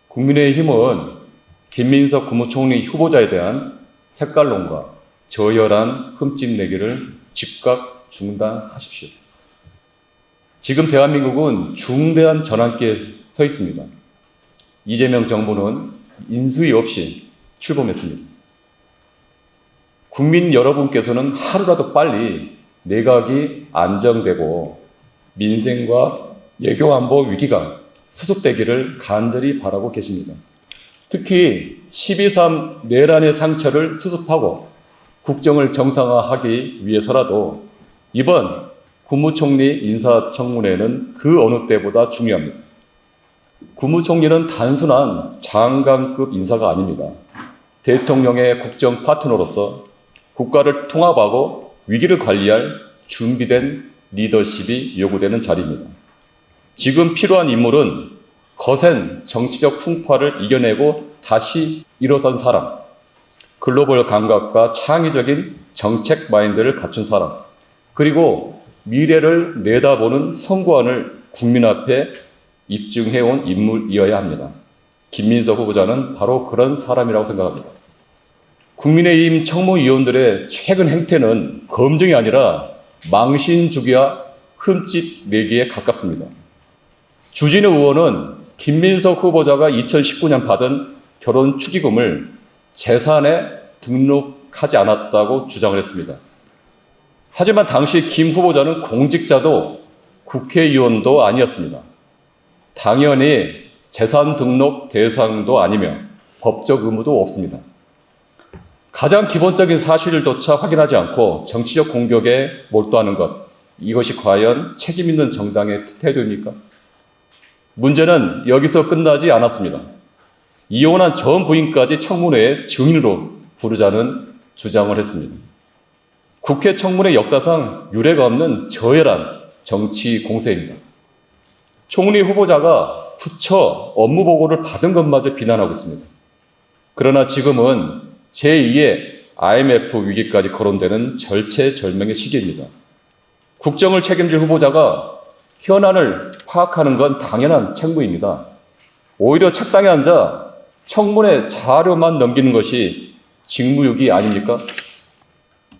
국민의힘은 김민석 국무총리 후보자에 대한 색깔론과 저열한 흠집내기를 즉각 중단하십시오. 지금 대한민국은 중대한 전환기에 서 있습니다. 이재명 정부는 인수위 없이 출범했습니다. 국민 여러분께서는 하루라도 빨리 내각이 안정되고 민생과 외교안보 위기가 수습되기를 간절히 바라고 계십니다. 특히 12.3 내란의 상처를 수습하고 국정을 정상화하기 위해서라도 이번 국무총리 인사청문회는 그 어느 때보다 중요합니다. 국무총리는 단순한 장관급 인사가 아닙니다. 대통령의 국정 파트너로서 국가를 통합하고 위기를 관리할 준비된 리더십이 요구되는 자리입니다. 지금 필요한 인물은 거센 정치적 풍파를 이겨내고 다시 일어선 사람, 글로벌 감각과 창의적인 정책 마인드를 갖춘 사람, 그리고 미래를 내다보는 선구안을 국민 앞에 입증해온 인물이어야 합니다. 김민석 후보자는 바로 그런 사람이라고 생각합니다. 국민의힘 청무위원들의 최근 행태는 검증이 아니라 망신주기와 흠집 내기에 가깝습니다. 주진우 의원은 김민석 후보자가 2019년 받은 결혼 축의금을 재산에 등록하지 않았다고 주장을 했습니다. 하지만 당시 김 후보자는 공직자도 국회의원도 아니었습니다. 당연히 재산 등록 대상도 아니며 법적 의무도 없습니다. 가장 기본적인 사실조차 확인하지 않고 정치적 공격에 몰두하는 것, 이것이 과연 책임 있는 정당의 태도입니까? 문제는 여기서 끝나지 않았습니다. 이혼한 전 부인까지 청문회에 증인으로 부르자는 주장을 했습니다. 국회 청문회 역사상 유례가 없는 저열한 정치 공세입니다. 총리 후보자가 부처 업무 보고를 받은 것마저 비난하고 있습니다. 그러나 지금은 제2의 IMF 위기까지 거론되는 절체절명의 시기입니다. 국정을 책임질 후보자가 현안을 파악하는 건 당연한 책무입니다. 오히려 책상에 앉아 청문회 자료만 넘기는 것이 직무유기 아닙니까?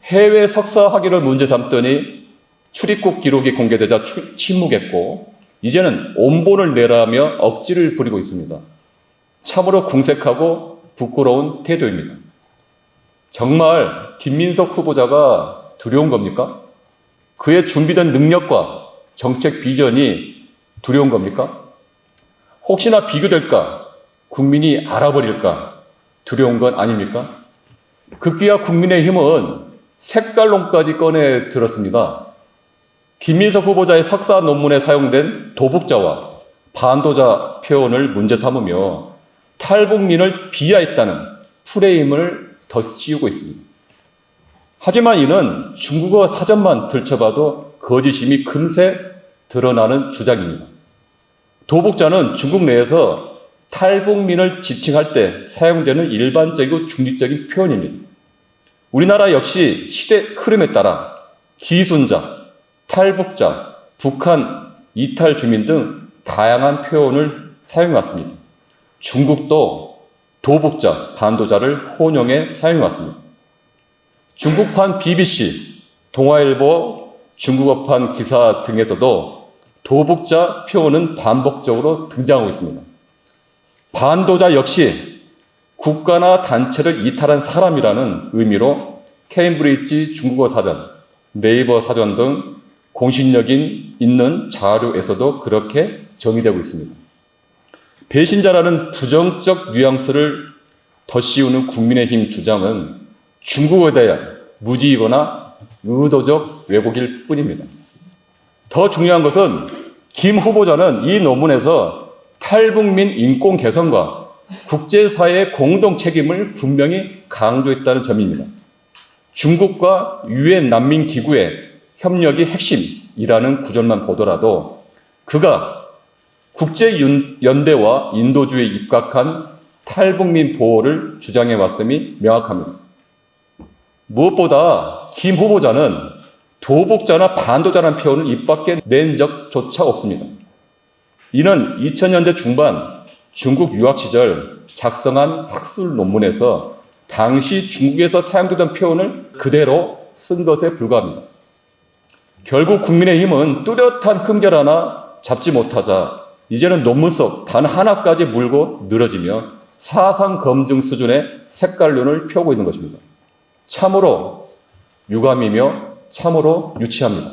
해외 석사 학위를 문제 삼더니 출입국 기록이 공개되자 침묵했고 이제는 온본을 내라며 억지를 부리고 있습니다. 참으로 궁색하고 부끄러운 태도입니다. 정말 김민석 후보자가 두려운 겁니까? 그의 준비된 능력과 정책 비전이 두려운 겁니까? 혹시나 비교될까? 국민이 알아버릴까? 두려운 건 아닙니까? 급기야 국민의힘은 색깔론까지 꺼내 들었습니다. 김민석 후보자의 석사 논문에 사용된 도북자와 반도자 표현을 문제 삼으며 탈북민을 비하했다는 프레임을 더 씌우고 있습니다. 하지만 이는 중국어 사전만 들춰봐도 거짓임이 금세 드러나는 주장입니다. 도북자는 중국 내에서 탈북민을 지칭할 때 사용되는 일반적이고 중립적인 표현입니다. 우리나라 역시 시대 흐름에 따라 기순자, 탈북자, 북한 이탈 주민 등 다양한 표현을 사용해왔습니다. 중국도 도북자, 반도자를 혼용해 사용해왔습니다. 중국판 BBC, 동아일보, 중국어판 기사 등에서도 도북자 표현은 반복적으로 등장하고 있습니다. 반도자 역시 국가나 단체를 이탈한 사람이라는 의미로 케임브리지 중국어 사전, 네이버 사전 등 공신력이 있는 자료에서도 그렇게 정의되고 있습니다. 배신자라는 부정적 뉘앙스를 덧씌우는 국민의힘 주장은 중국어에 대한 무지이거나 의도적 왜곡일 뿐입니다. 더 중요한 것은 김 후보자는 이 논문에서 탈북민 인권 개선과 국제사회의 공동 책임을 분명히 강조했다는 점입니다. 중국과 유엔 난민기구의 협력이 핵심이라는 구절만 보더라도 그가 국제연대와 인도주의에 입각한 탈북민 보호를 주장해왔음이 명확합니다. 무엇보다 김 후보자는 도북자나 반도자라는 표현을 입 밖에 낸 적조차 없습니다. 이는 2000년대 중반 중국 유학 시절 작성한 학술 논문에서 당시 중국에서 사용되던 표현을 그대로 쓴 것에 불과합니다. 결국 국민의힘은 뚜렷한 흠결 하나 잡지 못하자 이제는 논문 속 단 하나까지 물고 늘어지며 사상 검증 수준의 색깔론을 펴고 있는 것입니다. 참으로 유감이며 참으로 유치합니다.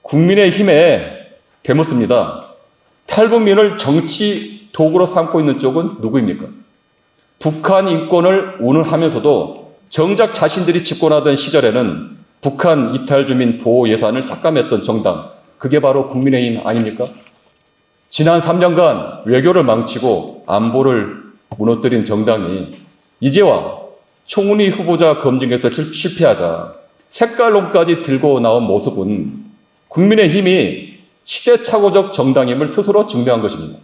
국민의힘에 대묻습니다. 탈북민을 정치 도구로 삼고 있는 쪽은 누구입니까? 북한 인권을 운운하면서도 정작 자신들이 집권하던 시절에는 북한 이탈 주민 보호 예산을 삭감했던 정당, 그게 바로 국민의힘 아닙니까? 지난 3년간 외교를 망치고 안보를 무너뜨린 정당이 이제와 총리 후보자 검증에서 실패하자 색깔론까지 들고 나온 모습은 국민의힘이 시대착오적 정당임을 스스로 증명한 것입니다.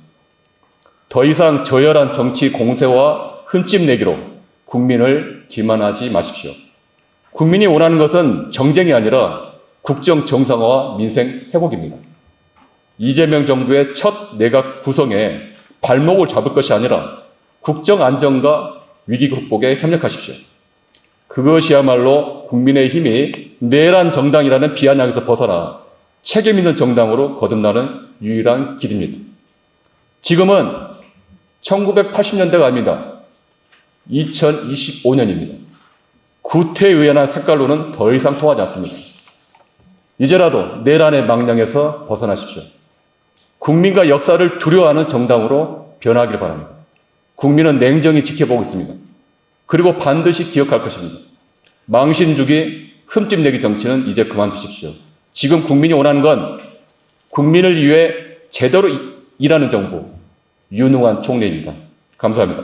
더 이상 저열한 정치 공세와 흠집 내기로 국민을 기만하지 마십시오. 국민이 원하는 것은 정쟁이 아니라 국정 정상화와 민생 회복입니다. 이재명 정부의 첫 내각 구성에 발목을 잡을 것이 아니라 국정 안정과 위기 극복에 협력하십시오. 그것이야말로 국민의힘이 내란 정당이라는 비아냥에서 벗어나 책임 있는 정당으로 거듭나는 유일한 길입니다. 지금은 1980년대가 아닙니다. 2025년입니다. 구태의연한 색깔로는 더 이상 통하지 않습니다. 이제라도 내란의 망령에서 벗어나십시오. 국민과 역사를 두려워하는 정당으로 변하길 바랍니다. 국민은 냉정히 지켜보고 있습니다. 그리고 반드시 기억할 것입니다. 망신주기, 흠집내기 정치는 이제 그만두십시오. 지금 국민이 원하는 건 국민을 위해 제대로 일하는 정부, 유능한 총리입니다. 감사합니다.